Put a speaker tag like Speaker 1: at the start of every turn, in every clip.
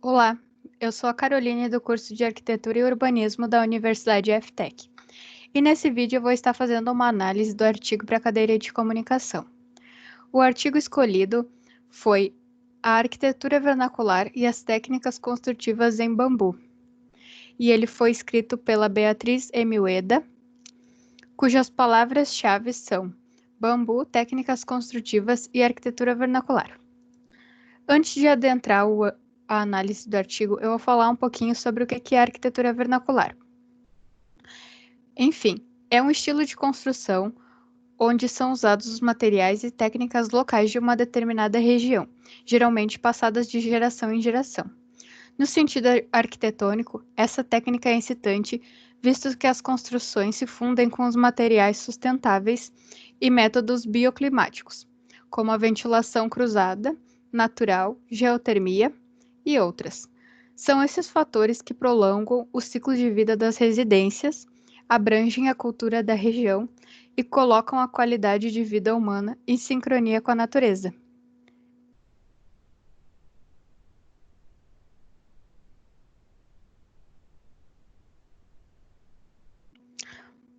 Speaker 1: Olá, eu sou a Caroline do curso de Arquitetura e Urbanismo da Universidade FTech. E nesse vídeo eu vou estar fazendo uma análise do artigo para a cadeira de comunicação. O artigo escolhido foi A Arquitetura Vernacular e as Técnicas Construtivas em Bambu. E ele foi escrito pela Beatriz M. Ueda, cujas palavras-chave são bambu, técnicas construtivas e arquitetura vernacular. Antes de adentrar a análise do artigo, eu vou falar um pouquinho sobre o que é arquitetura vernacular. Enfim, é um estilo de construção onde são usados os materiais e técnicas locais de uma determinada região, geralmente passadas de geração em geração. No sentido arquitetônico, essa técnica é incitante, visto que as construções se fundem com os materiais sustentáveis e métodos bioclimáticos, como a ventilação cruzada, natural, geotermia e outras. São esses fatores que prolongam o ciclo de vida das residências, abrangem a cultura da região e colocam a qualidade de vida humana em sincronia com a natureza.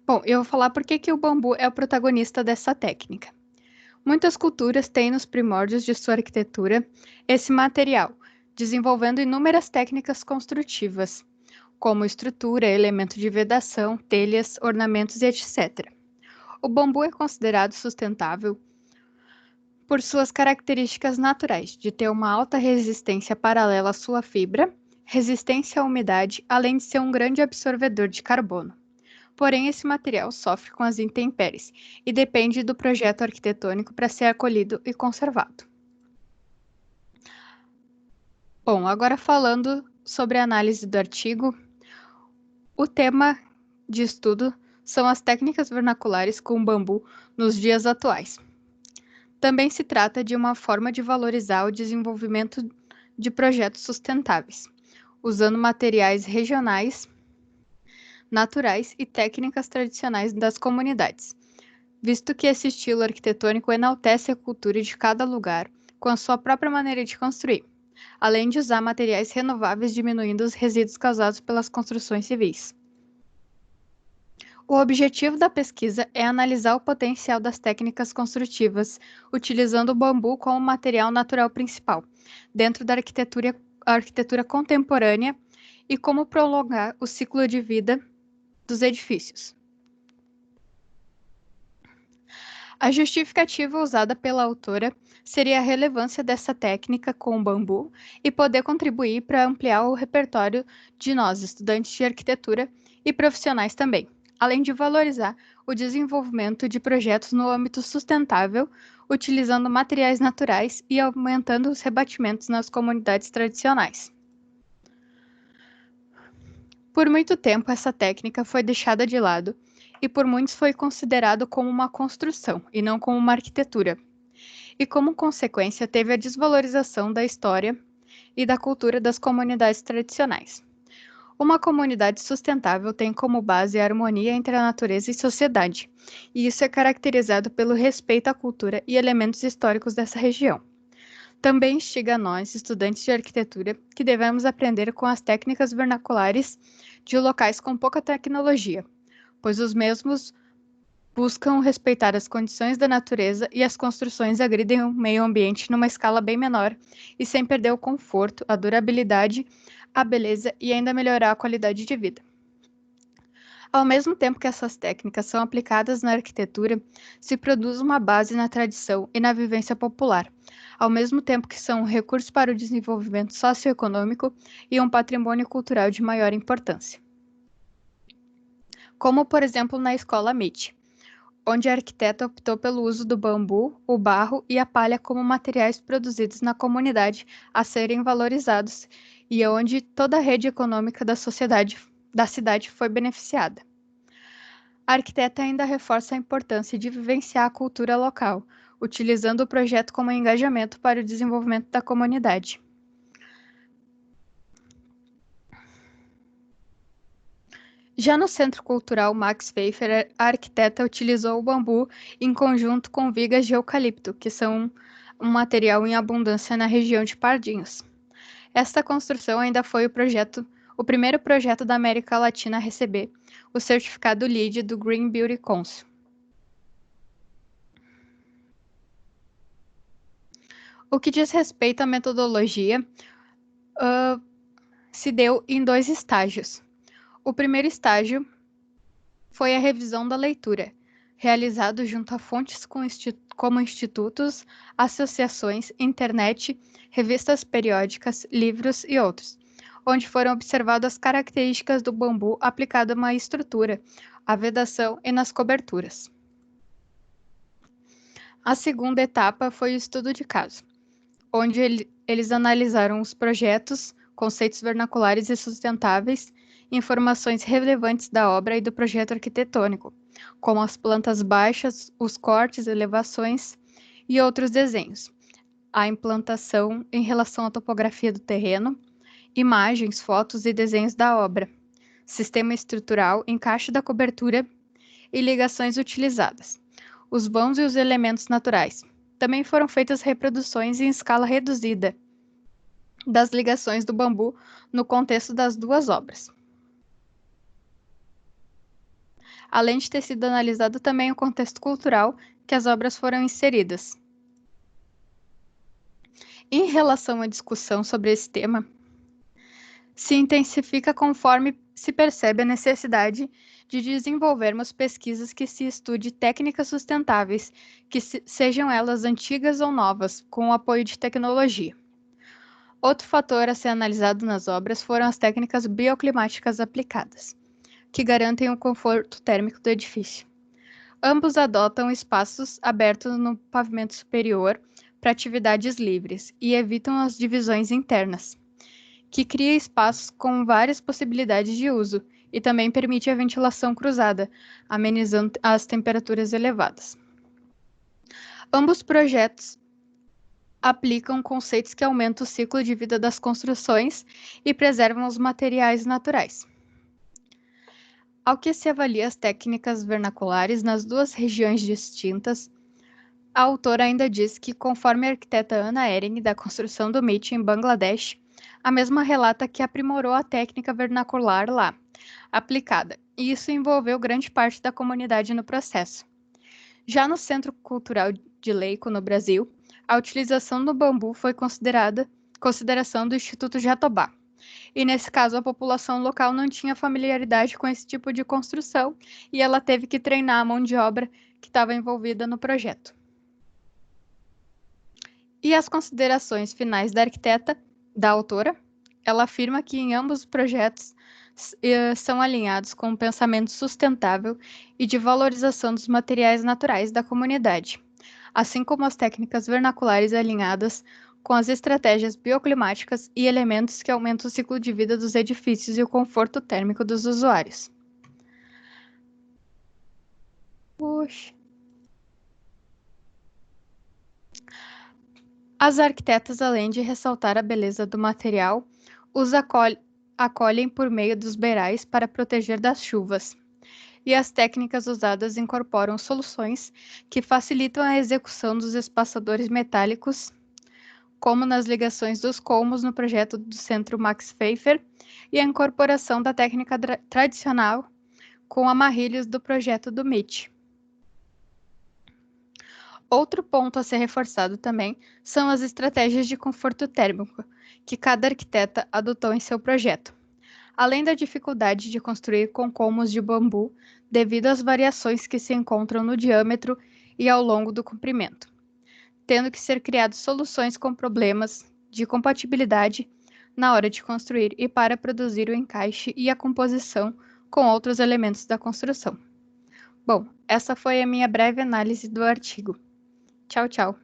Speaker 1: Bom, eu vou falar por que o bambu é o protagonista dessa técnica. Muitas culturas têm nos primórdios de sua arquitetura esse material, desenvolvendo inúmeras técnicas construtivas, como estrutura, elemento de vedação, telhas, ornamentos e etc. O bambu é considerado sustentável por suas características naturais, de ter uma alta resistência paralela à sua fibra, resistência à umidade, além de ser um grande absorvedor de carbono. Porém, esse material sofre com as intempéries e depende do projeto arquitetônico para ser acolhido e conservado. Bom, agora falando sobre a análise do artigo, o tema de estudo são as técnicas vernaculares com bambu nos dias atuais. Também se trata de uma forma de valorizar o desenvolvimento de projetos sustentáveis, usando materiais regionais, naturais e técnicas tradicionais das comunidades, visto que esse estilo arquitetônico enaltece a cultura de cada lugar com a sua própria maneira de construir, além de usar materiais renováveis, diminuindo os resíduos causados pelas construções civis. O objetivo da pesquisa é analisar o potencial das técnicas construtivas, utilizando o bambu como material natural principal, dentro da arquitetura contemporânea e como prolongar o ciclo de vida dos edifícios. A justificativa usada pela autora seria a relevância dessa técnica com o bambu e poder contribuir para ampliar o repertório de nós, estudantes de arquitetura e profissionais também, além de valorizar o desenvolvimento de projetos no âmbito sustentável, utilizando materiais naturais e aumentando os rebatimentos nas comunidades tradicionais. Por muito tempo, essa técnica foi deixada de lado e por muitos foi considerado como uma construção e não como uma arquitetura. E como consequência, teve a desvalorização da história e da cultura das comunidades tradicionais. Uma comunidade sustentável tem como base a harmonia entre a natureza e sociedade, e isso é caracterizado pelo respeito à cultura e elementos históricos dessa região. Também instiga a nós, estudantes de arquitetura, que devemos aprender com as técnicas vernaculares de locais com pouca tecnologia, pois os mesmos buscam respeitar as condições da natureza e as construções agridem o meio ambiente numa escala bem menor e sem perder o conforto, a durabilidade, a beleza e ainda melhorar a qualidade de vida. Ao mesmo tempo que essas técnicas são aplicadas na arquitetura, se produz uma base na tradição e na vivência popular, ao mesmo tempo que são um recurso para o desenvolvimento socioeconômico e um patrimônio cultural de maior importância. Como, por exemplo, na escola MIT, onde a arquiteta optou pelo uso do bambu, o barro e a palha como materiais produzidos na comunidade a serem valorizados e onde toda a rede econômica da cidade foi beneficiada. A arquiteta ainda reforça a importância de vivenciar a cultura local, utilizando o projeto como engajamento para o desenvolvimento da comunidade. Já no Centro Cultural Max Pfeiffer, a arquiteta utilizou o bambu em conjunto com vigas de eucalipto, que são um material em abundância na região de Pardinhos. Esta construção ainda foi o primeiro projeto da América Latina a receber o certificado LEED do Green Building Council. O que diz respeito à metodologia, se deu em 2 estágios. O primeiro estágio foi a revisão da leitura, realizado junto a fontes como institutos, associações, internet, revistas periódicas, livros e outros, onde foram observadas as características do bambu aplicado a uma estrutura, a vedação e nas coberturas. A segunda etapa foi o estudo de caso, onde eles analisaram os projetos, conceitos vernaculares e sustentáveis, informações relevantes da obra e do projeto arquitetônico, como as plantas baixas, os cortes, elevações e outros desenhos, a implantação em relação à topografia do terreno, imagens, fotos e desenhos da obra, sistema estrutural, encaixe da cobertura e ligações utilizadas, os vãos e os elementos naturais. Também foram feitas reproduções em escala reduzida das ligações do bambu no contexto das 2 obras. Além de ter sido analisado também o contexto cultural que as obras foram inseridas. Em relação à discussão sobre esse tema, se intensifica conforme se percebe a necessidade de desenvolvermos pesquisas que se estude técnicas sustentáveis, que sejam elas antigas ou novas, com o apoio de tecnologia. Outro fator a ser analisado nas obras foram as técnicas bioclimáticas aplicadas, que garantem o conforto térmico do edifício. Ambos adotam espaços abertos no pavimento superior para atividades livres e evitam as divisões internas, que cria espaços com várias possibilidades de uso e também permite a ventilação cruzada, amenizando as temperaturas elevadas. Ambos projetos aplicam conceitos que aumentam o ciclo de vida das construções e preservam os materiais naturais. Ao que se avalia as técnicas vernaculares nas 2 regiões distintas, a autora ainda diz que, conforme a arquiteta Anna Ehring, da construção do MIT em Bangladesh, a mesma relata que aprimorou a técnica vernacular lá, aplicada, e isso envolveu grande parte da comunidade no processo. Já no Centro Cultural de Leico, no Brasil, a utilização do bambu foi consideração do Instituto Jatobá. E nesse caso, a população local não tinha familiaridade com esse tipo de construção e ela teve que treinar a mão de obra que estava envolvida no projeto. E as considerações finais da autora, ela afirma que em ambos os projetos são alinhados com um pensamento sustentável e de valorização dos materiais naturais da comunidade, assim como as técnicas vernaculares alinhadas com as estratégias bioclimáticas e elementos que aumentam o ciclo de vida dos edifícios e o conforto térmico dos usuários. Puxa. As arquitetas, além de ressaltar a beleza do material, os acolhem por meio dos beirais para proteger das chuvas. E as técnicas usadas incorporam soluções que facilitam a execução dos espaçadores metálicos, como nas ligações dos colmos no projeto do Centro Max Pfeffer, e a incorporação da técnica tradicional com amarrilhos do projeto do MIT. Outro ponto a ser reforçado também são as estratégias de conforto térmico que cada arquiteta adotou em seu projeto, além da dificuldade de construir com colmos de bambu devido às variações que se encontram no diâmetro e ao longo do comprimento, tendo que ser criadas soluções com problemas de compatibilidade na hora de construir e para produzir o encaixe e a composição com outros elementos da construção. Bom, essa foi a minha breve análise do artigo. Tchau, tchau.